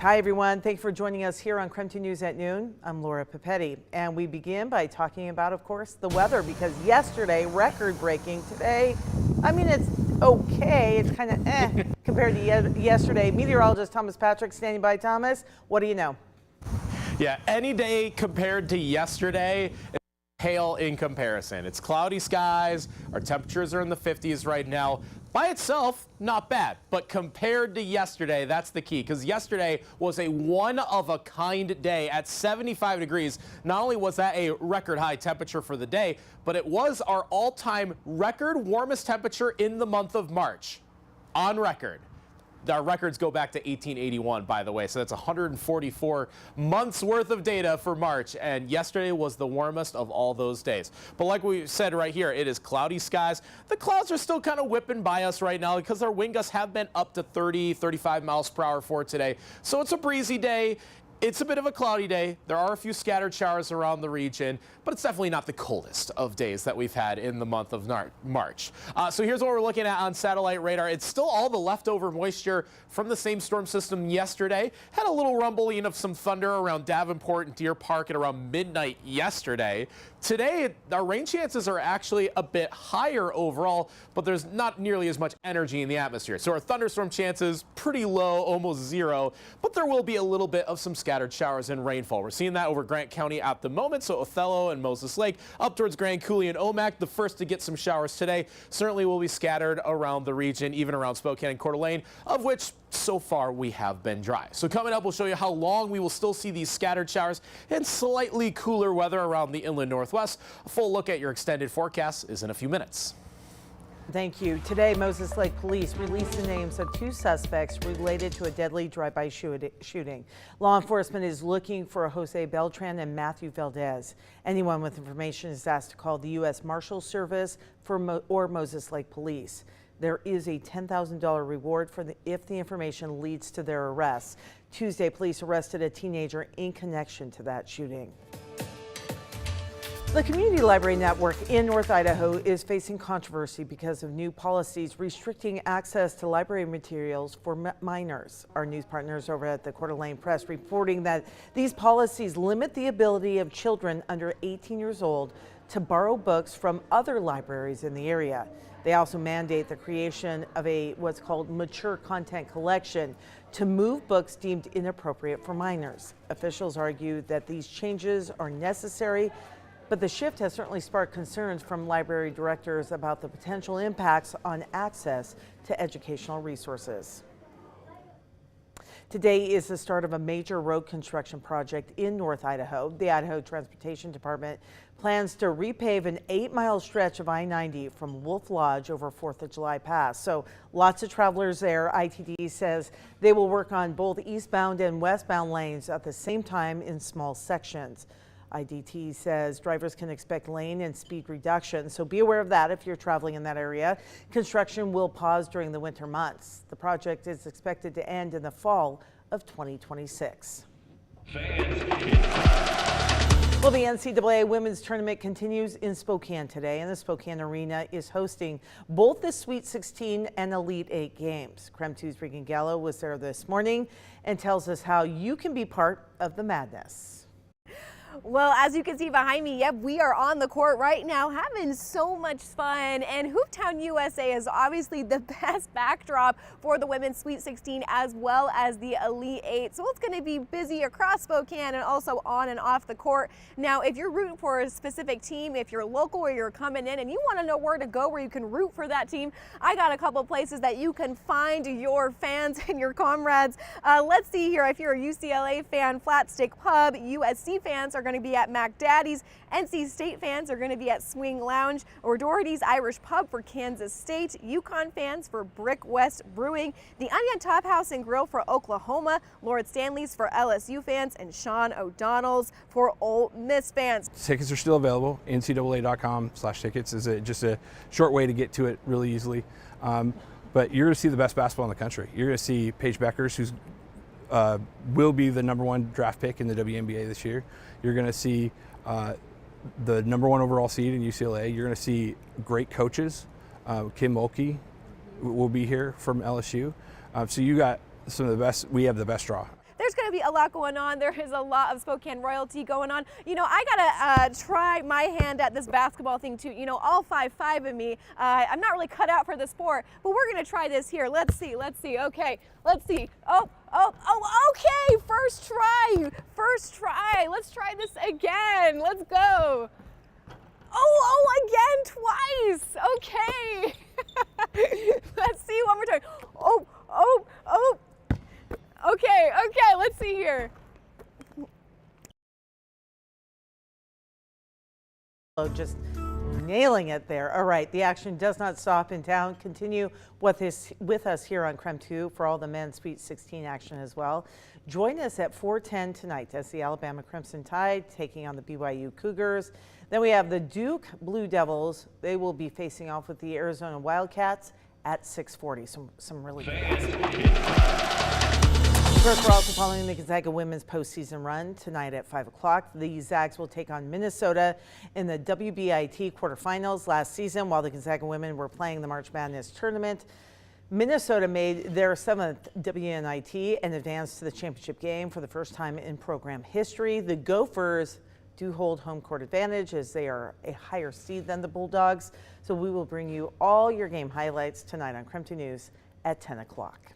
Hi, everyone. Thanks for joining us here on KREM 2 News at noon. I'm Laura Papetti, and we begin by talking about, of course, the weather, because yesterday, record-breaking. Today, I mean, it's okay. It's kind of compared to yesterday. Meteorologist Thomas Patrick standing by. Thomas, what do you know? Yeah, any day compared to yesterday, it's hail in comparison. It's cloudy skies. Our temperatures are in the 50s right now. By itself, not bad, but compared to yesterday, that's the key, because yesterday was a one-of-a-kind day at 75 degrees. Not only was that a record high temperature for the day, but it was our all-time record warmest temperature in the month of March, on record. Our records go back to 1881, by the way, so that's 144 months worth of data for March, and yesterday was the warmest of all those days. But like we said right here, it is cloudy skies. The clouds are still kind of whipping by us right now because our wind gusts have been up to 30, 35 miles per hour for today. So it's a breezy day. It's a bit of a cloudy day. There are a few scattered showers around the region, but it's definitely not the coldest of days that we've had in the month of March. So here's what we're looking at on satellite radar. It's still all the leftover moisture from the same storm system yesterday. Had a little rumbling of some thunder around Davenport and Deer Park at around midnight yesterday. Today, our rain chances are actually a bit higher overall, but there's not nearly as much energy in the atmosphere. So our thunderstorm chances pretty low, almost zero, but there will be a little bit of some scattered showers and rainfall. We're seeing that over Grant County at the moment, so Othello and Moses Lake up towards Grand Coulee and Omak, the first to get some showers today. Certainly will be scattered around the region, even around Spokane and Coeur d'Alene, of which so far we have been dry. So coming up, we'll show you how long we will still see these scattered showers and slightly cooler weather around the inland northwest. A full look at your extended forecast is in a few minutes. Thank you. Today, Moses Lake Police released the names of 2 suspects related to a deadly drive-by shooting. Law enforcement is looking for Jose Beltran and Matthew Valdez. Anyone with information is asked to call the U.S. Marshals Service or Moses Lake Police. There is a $10,000 reward if the information leads to their arrest. Tuesday, police arrested a teenager in connection to that shooting. The Community Library Network in North Idaho is facing controversy because of new policies restricting access to library materials for minors. Our news partners over at the Coeur d'Alene Press reporting that these policies limit the ability of children under 18 years old to borrow books from other libraries in the area. They also mandate the creation of what's called mature content collection to move books deemed inappropriate for minors. Officials argue that these changes are necessary, but the shift has certainly sparked concerns from library directors about the potential impacts on access to educational resources. Today is the start of a major road construction project in North Idaho. The Idaho Transportation Department plans to repave an 8-mile stretch of I-90 from Wolf Lodge over 4th of July Pass. So lots of travelers there. ITD says they will work on both eastbound and westbound lanes at the same time in small sections. IDT says drivers can expect lane and speed reduction, so be aware of that if you're traveling in that area. Construction will pause during the winter months. The project is expected to end in the fall of 2026. Well, the NCAA Women's Tournament continues in Spokane today, and the Spokane Arena is hosting both the Sweet 16 and Elite 8 games. KREM 2's Regan Gallo was there this morning and tells us how you can be part of the madness. Well, as you can see behind me, yep, we are on the court right now having so much fun, and Hooptown USA is obviously the best backdrop for the women's Sweet 16 as well as the Elite 8. So it's going to be busy across Spokane and also on and off the court. Now, if you're rooting for a specific team, if you're local or you're coming in and you want to know where to go where you can root for that team, I got a couple places that you can find your fans and your comrades. Let's see here. If you're a UCLA fan, Flat Stick Pub. USC fans are going to be at Mac Daddy's. NC State fans are going to be at Swing Lounge, or Doherty's Irish Pub for Kansas State. Yukon fans for Brick West Brewing. The Onion Top House and Grill for Oklahoma. Lord Stanley's for LSU fans, and Sean O'Donnell's for Ole Miss fans. Tickets are still available. NCAA.com/tickets is just a short way to get to it really easily. But you're going to see the best basketball in the country. You're going to see Paige Beckers, who's will be the #1 draft pick in the WNBA this year. You're going to see the #1 overall seed in UCLA. You're going to see great coaches. Kim Mulkey will be here from LSU. So you got some of the best. We have the best draw. there's going to be a lot going on. There is a lot of Spokane royalty going on. You know, I got to try my hand at this basketball thing too. You know, all 5'5" of me. I'm not really cut out for the sport, but we're going to try this here. Let's see. Okay, let's see. Oh, okay. First try. Let's try this again. Let's go. Again, twice. Okay. Let's see one more time. Okay, let's see here. Just nailing it there. All right, the action does not stop in town. Continue with us here on KREM 2 for all the men's Sweet 16 action as well. Join us at 4:10 tonight as the Alabama Crimson Tide taking on the BYU Cougars. Then we have the Duke Blue Devils. They will be facing off with the Arizona Wildcats at 6:40. Some really good basketball. Of course, we're also following the Gonzaga women's postseason run tonight at 5 o'clock. The Zags will take on Minnesota in the WBIT quarterfinals. Last season, while the Gonzaga women were playing the March Madness tournament, Minnesota made their 7th WNIT and advanced to the championship game for the first time in program history. The Gophers do hold home court advantage as they are a higher seed than the Bulldogs. So we will bring you all your game highlights tonight on KREM 2 News at 10 o'clock.